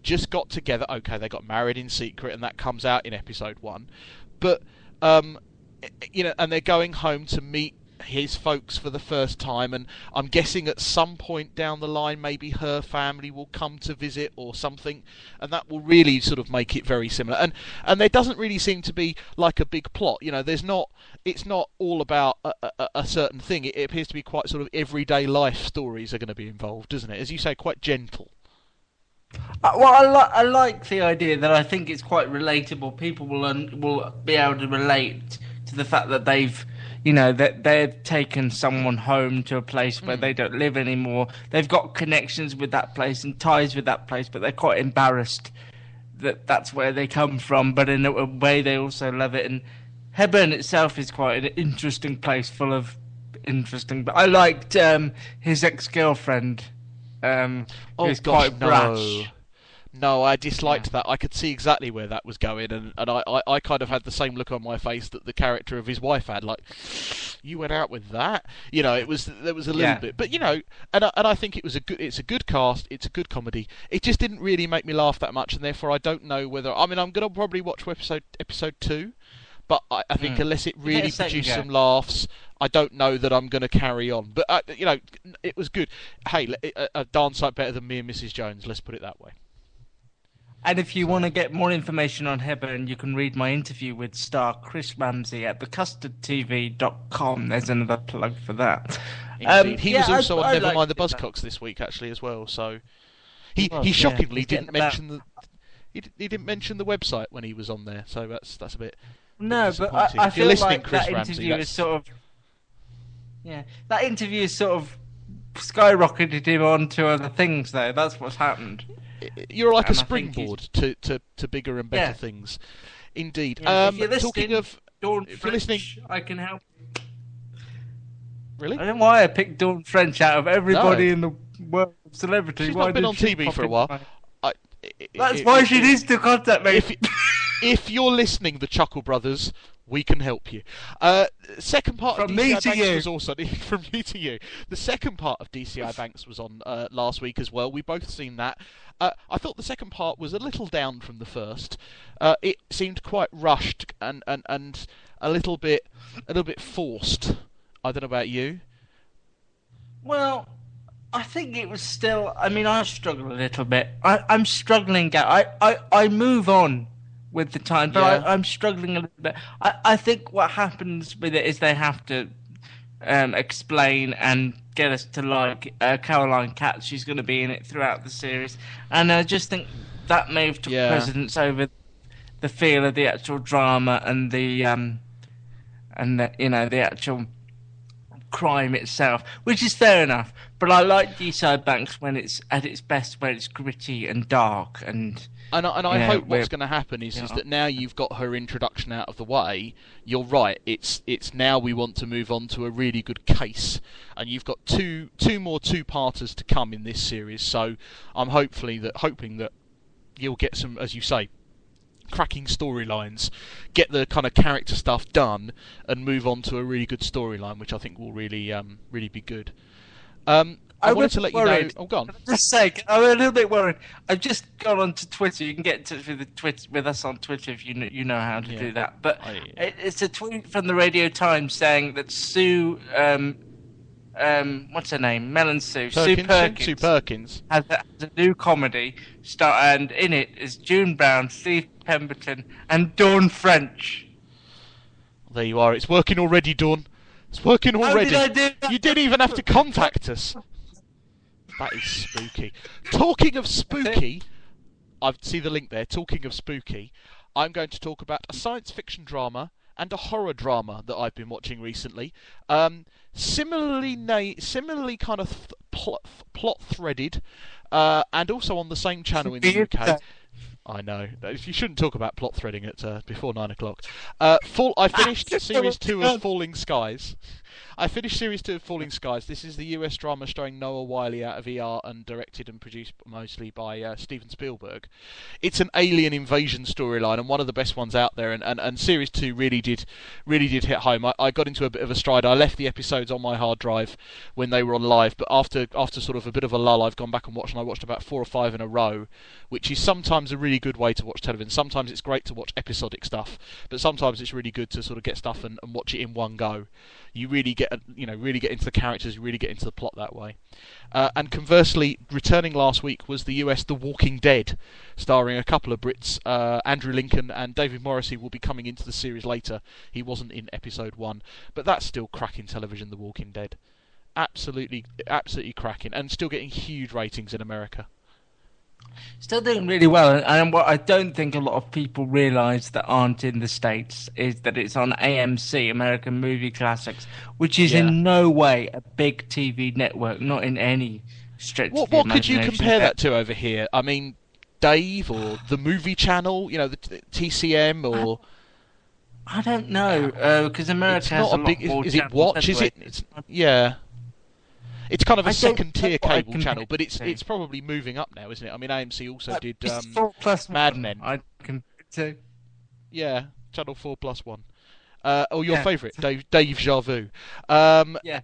just got together. Okay, they got married in secret, and that comes out in episode 1. But and they're going home to meet his folks for the first time, and I'm guessing at some point down the line maybe her family will come to visit or something, and that will really sort of make it very similar. And there doesn't really seem to be like a big plot. It's not all about a certain thing. It appears to be quite sort of everyday life stories are going to be involved, doesn't it? As you say, quite gentle. I like the idea that I think it's quite relatable. People will be able to relate to the fact that they've taken someone home to a place where they don't live anymore. They've got connections with that place and ties with that place, but they're quite embarrassed that that's where they come from. But in a way, they also love it. And Hebburn itself is quite an interesting place, full of interesting. But I liked his ex-girlfriend, who's quite brash. No, I disliked that. I could see exactly where that was going, and I kind of had the same look on my face that the character of his wife had. Like, you went out with that? There was a little bit, but and I think it's a good cast, it's a good comedy. It just didn't really make me laugh that much, and therefore I don't know whether. I mean, I'm gonna probably watch episode 2, but I think unless it really produced some laughs, I don't know that I'm going to carry on. But it was good. Hey, a darn sight better than Me and Mrs. Jones. Let's put it that way. And if you want to get more information on Hebburn, you can read my interview with star Chris Ramsey at thecustardtv.com. There's another plug for that. Indeed. He was also on Nevermind the Buzzcocks this week, actually, as well. So he shockingly didn't mention he didn't mention the website when he was on there. So that's a bit. No, but I feel like Chris that interview is sort of. Yeah, that interview is sort of skyrocketed him onto other things, though. That's what's happened. You're like a springboard to bigger and better things. Indeed. Yeah, if you're talking of Dawn if French, you're listening, I can help. Really? I don't know why I picked Dawn French out of everybody in the world of celebrity. She's not been on TV for a while. That's why she needs to contact me. If you're listening, the Chuckle Brothers, we can help you. Second part of DCI Banks was also from me to you. The second part of DCI Banks was on last week as well. We both seen that. I thought the second part was a little down from the first. It seemed quite rushed and a little bit forced. I don't know about you. Well, I think it was still. I mean, I struggle a little bit. I'm struggling. I move on with the time, but I'm struggling a little bit. I think what happens with it is they have to explain and get us to like Caroline Katz. She's going to be in it throughout the series, and I just think that may have took precedence over the feel of the actual drama and the actual crime itself, which is fair enough. But I like DCI Banks when it's at its best, when it's gritty and dark and. And I hope what's going to happen is that now you've got her introduction out of the way, you're right, it's now we want to move on to a really good case. And you've got two more two-parters to come in this series, so I'm hoping that you'll get some, as you say, cracking storylines, get the kind of character stuff done, and move on to a really good storyline, which I think will really be good. I wanted to let you know. Oh, go on. Just sake, I'm a little bit worried. I've just gone onto Twitter. You can get in touch with us on Twitter if you know how to do that. But it's a tweet from the Radio Times saying that Sue, what's her name? Melon Sue. Sue Perkins has a new comedy and in it is June Brown, Steve Pemberton, and Dawn French. There you are. It's working already, Dawn. It's working already. How did I do that? You didn't even have to contact us. That is spooky. Talking of spooky, I see the link there. Talking of spooky, I'm going to talk about a science fiction drama and a horror drama that I've been watching recently. Similarly kind of plot threaded, and also on the same channel in the UK. I know. You shouldn't talk about plot threading at before 9 o'clock. I finished Series 2 of Falling Skies. I finished series 2 of Falling Skies. This is the US drama starring Noah Wiley out of ER and directed and produced mostly by Steven Spielberg. It's an alien invasion storyline and one of the best ones out there. And series 2 really did hit home. I got into a bit of a stride. I left the episodes on my hard drive when they were on live, but after sort of a bit of a lull, I've gone back and watched. And I watched about 4 or 5 in a row, which is sometimes a really good way to watch television. Sometimes it's great to watch episodic stuff, but sometimes it's really good to sort of get stuff and watch it in one go. You really get into the characters, you really get into the plot that way. And conversely, returning last week was the US The Walking Dead, starring a couple of Brits. Andrew Lincoln and David Morrissey will be coming into the series later. He wasn't in episode 1, but that's still cracking television, The Walking Dead. Absolutely cracking, and still getting huge ratings in America. Still doing really well, and what I don't think a lot of people realise that aren't in the States is that it's on AMC, American Movie Classics, which is in no way a big TV network, not in any stretch of the What could you imagination. compare that to over here? I mean, Dave, or the Movie Channel, the TCM, or... I don't know, because America has a lot more Is it Watch? Is it? Yeah. It's kind of a second-tier cable channel, but it's probably moving up now, isn't it? I mean, AMC also did 4+1, Mad Men. I can too. Yeah, Channel 4+1. Or your favourite, Dave Jarvu. Yes.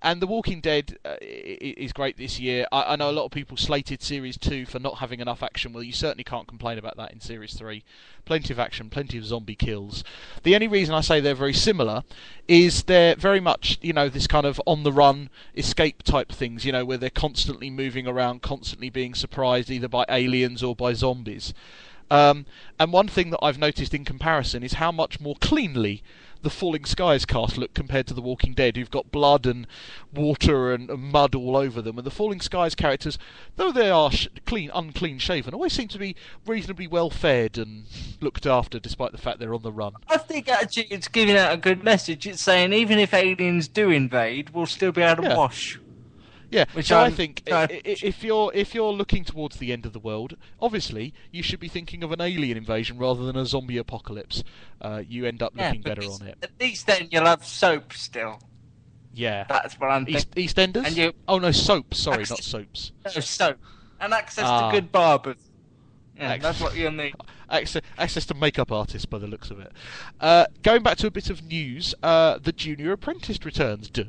And The Walking Dead is great this year. I know a lot of people slated Series 2 for not having enough action. Well, you certainly can't complain about that in Series 3. Plenty of action, plenty of zombie kills. The only reason I say they're very similar is they're very much, this kind of on-the-run escape type things, where they're constantly moving around, constantly being surprised either by aliens or by zombies. And one thing that I've noticed in comparison is how much more cleanly the Falling Skies cast look compared to The Walking Dead, who've got blood and water and mud all over them. And the Falling Skies characters, though they are unclean shaven, always seem to be reasonably well fed and looked after, despite the fact they're on the run. I think actually it's giving out a good message. It's saying even if aliens do invade, we'll still be able to wash. Yeah, so I think if you're looking towards the end of the world, obviously you should be thinking of an alien invasion rather than a zombie apocalypse. You end up looking better on it. At least then you'll have soap still. Yeah, that's what I'm thinking. EastEnders? Oh no, soaps. Sorry, not soaps. No, soap and access to good barbers. Yeah, that's what you'll need. Access to makeup artists, by the looks of it. Going back to a bit of news, the Junior Apprentice returns. That's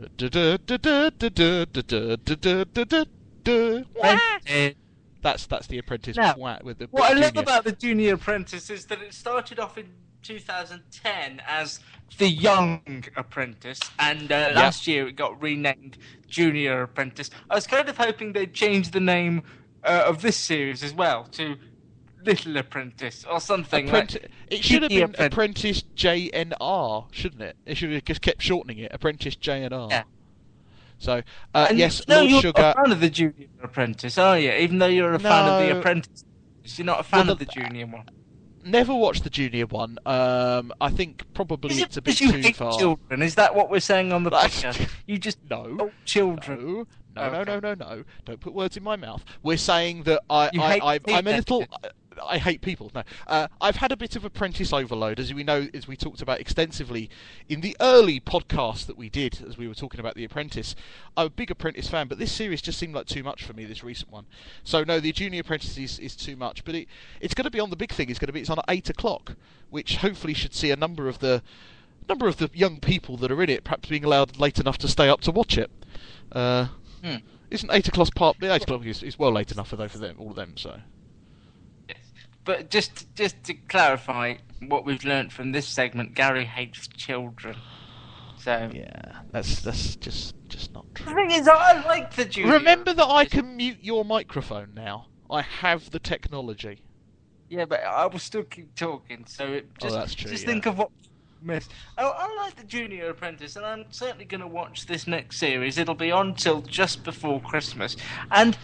the Apprentice. Now, with the what I love Junior. about the Junior Apprentice is that it started off in 2010 as the Young Apprentice, and last year it got renamed Junior Apprentice. I was kind of hoping they'd change the name of this series as well to Little Apprentice or something. It should have been Apprentice JNR, shouldn't it? It should have just kept shortening it, Apprentice JNR. Yeah. So, yes, Lord you're Sugar. Not a fan of the Junior Apprentice, are you? Even though you're a fan of the Apprentice, you're not a fan of the Junior one. Never watched the Junior one. I think probably it's a bit you too hate far. Children? Is that what we're saying on the podcast? You just no children. No. Don't put words in my mouth. We're saying that I'm a little. I hate people. No, I've had a bit of Apprentice overload, as we know, as we talked about extensively in the early podcast that we did, as we were talking about The Apprentice. I'm a big Apprentice fan, but this series just seemed like too much for me. This recent one, so no, the Junior Apprentice is too much. But it's going to be on the big thing. It's on at 8 o'clock, which hopefully should see a number of the young people that are in it perhaps being allowed late enough to stay up to watch it. Isn't 8 o'clock part? 8 o'clock is well late enough for them, all of them. So. But just to clarify what we've learnt from this segment, Gary hates children. So yeah, that's just not true. The thing is, I like the Junior. Remember that I can mute your microphone now. I have the technology. Yeah, but I will still keep talking. So that's true. Just think of what we missed. I like the Junior Apprentice, and I'm certainly going to watch this next series. It'll be on till just before Christmas, and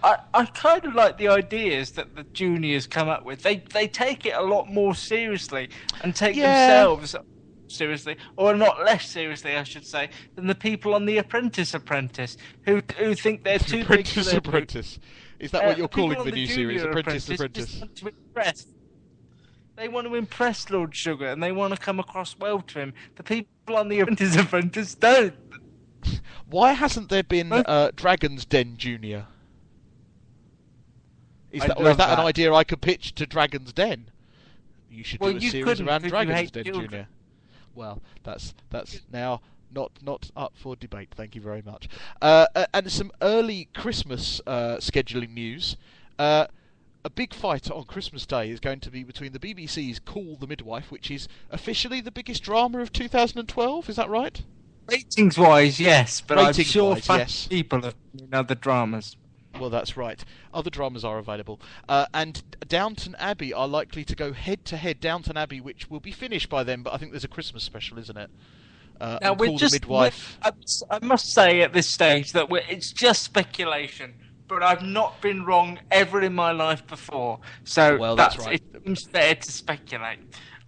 I kind of like the ideas that the juniors come up with. They take it a lot more seriously and take themselves seriously, or not less seriously, I should say, than the people on The Apprentice, who think they're too big for their Apprentice. Is that what you're calling the new series, Apprentice? They want to impress Lord Sugar, and they want to come across well to him. The people on the Apprentice don't. Why hasn't there been Dragon's Den Junior? Is that an idea I could pitch to Dragon's Den? You should do a series around Dragon's Den Junior. Well, that's now not up for debate. Thank you very much. And some early Christmas scheduling news. A big fight on Christmas Day is going to be between the BBC's Call the Midwife, which is officially the biggest drama of 2012. Is that right? Ratings-wise, yes, but I'm sure yes. people have seen other dramas. Well, that's right. Other dramas are available. And Downton Abbey are likely to go head-to-head. Downton Abbey, which will be finished by then, but I think there's a Christmas special, isn't it? Now, the Midwife. I must say at this stage that it's just speculation. But I've not been wrong ever in my life before. So that's right. It seems fair to speculate.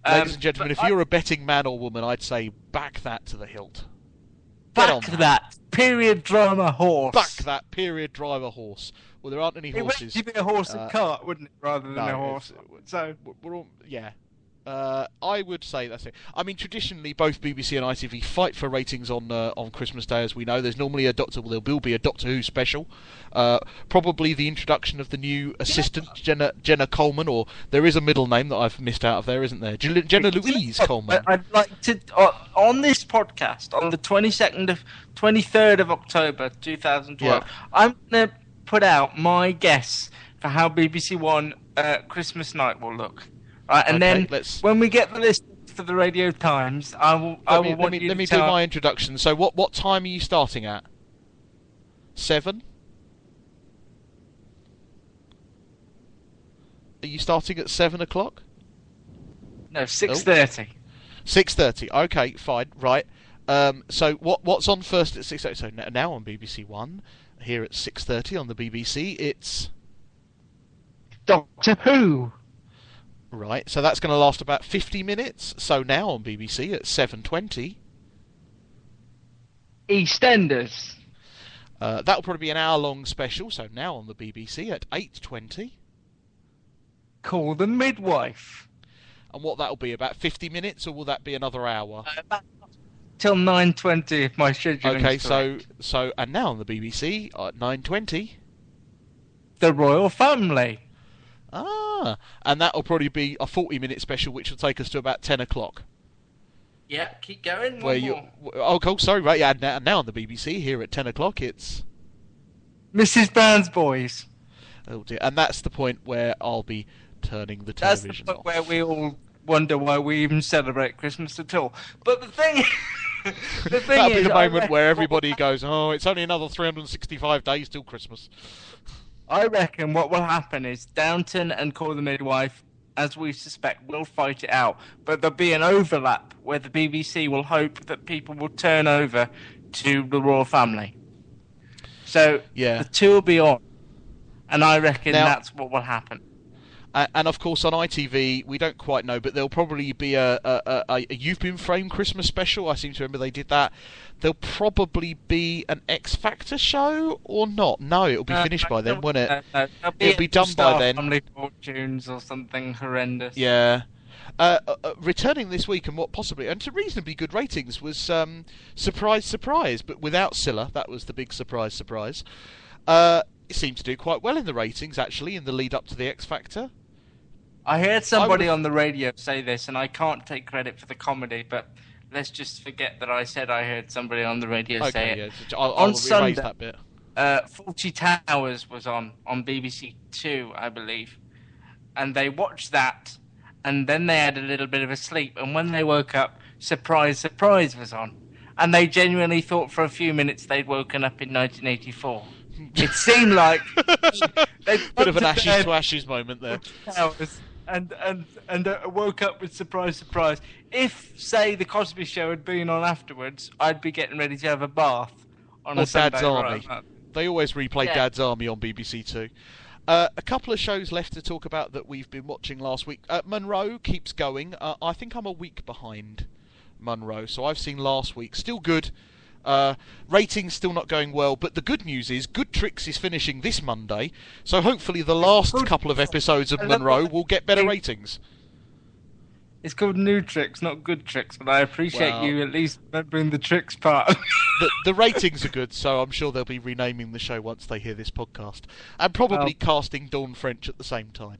Ladies and gentlemen, if you're a betting man or woman, I'd say back that to the hilt. Back that period drama horse. Back that period driver horse. Well, there aren't any horses. It would be a horse and cart, wouldn't it, rather than a horse? So we're all, yeah. I would say that's it. I mean, traditionally, both BBC and ITV fight for ratings on Christmas Day, as we know. There's normally there will be a Doctor Who special. Probably the introduction of the new assistant, Jenna Coleman, or there is a middle name that I've missed out of there, isn't there? Jenna Louise Coleman. I'd like to, on this podcast, on the 23rd of October 2012, I'm going to put out my guess for how BBC One Christmas night will look. Right, and then when we get the list for the Radio Times, let me do my introduction. So what time are you starting at? 7? Are you starting at 7 o'clock? No, 6:30. 6:30. Okay, fine. Right. So what's on first at 6:30? So now on BBC One, here at 6:30 on the BBC, it's Doctor Who. Right, so that's going to last about 50 minutes. So now on BBC at 7:20. EastEnders. That'll probably be an hour-long special. So now on the BBC at 8:20. Call the Midwife. And what that'll be, about 50 minutes, or will that be another hour? Till 9:20 if my scheduling is correct. so and now on the BBC at 9:20. The Royal Family. And that'll probably be a 40-minute special, which will take us to about 10 o'clock. Yeah, keep going. Sorry, right, yeah, now on the BBC, here at 10 o'clock, it's Mrs. Brown's Boys. Oh dear, and that's the point where I'll be turning the television off. That's the point where we all wonder why we even celebrate Christmas at all. But the thing that'll be the moment where everybody goes, oh, it's only another 365 days till Christmas. I reckon what will happen is Downton and Call the Midwife, as we suspect, will fight it out. But there'll be an overlap where the BBC will hope that people will turn over to the Royal Family. So the two will be on. And I reckon that's what will happen. And of course on ITV, we don't quite know, but there'll probably be a You've Been Framed Christmas special. I seem to remember they did that. There'll probably be an X Factor show, or not? No, it'll be finished by then, won't it? No. It'll be done by then. Family Fortunes or something horrendous. Yeah. Returning this week and to reasonably good ratings was Surprise, but without Scylla. That was the big surprise. It seemed to do quite well in the ratings, actually, in the lead up to the X Factor. I heard somebody on the radio say this, and I can't take credit for the comedy, but let's just forget that I said I heard somebody on the radio say it. Yeah. I'll on Sunday, that bit. Fawlty Towers was on BBC Two, I believe, and they watched that, and then they had a little bit of a sleep, and when they woke up, Surprise was on, and they genuinely thought for a few minutes they'd woken up in 1984. It seemed like bit of an ashes to ashes moment there. And woke up with surprise. If, say, the Cosby Show had been on afterwards, I'd be getting ready to have a bath on a Sunday. Dad's Army. They always replay Dad's Army on BBC Two. A couple of shows left to talk about that we've been watching last week. Monroe keeps going. I think I'm a week behind Monroe, so I've seen last week. Still good. Ratings still not going well, but the good news is Good Tricks is finishing this Monday, so hopefully the last couple of episodes of Monroe will get better ratings. It's called New Tricks, not Good Tricks, but I appreciate you at least remembering the tricks part. The ratings are good, so I'm sure they'll be renaming the show once they hear this podcast. And probably casting Dawn French at the same time.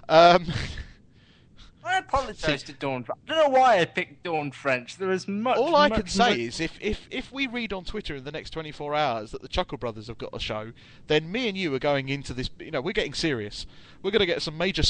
I apologise to Dawn French. I don't know why I picked Dawn French. There is much... All I can say is, if we read on Twitter in the next 24 hours that the Chuckle Brothers have got a show, then me and you are going into this... we're getting serious. We're going to get some major...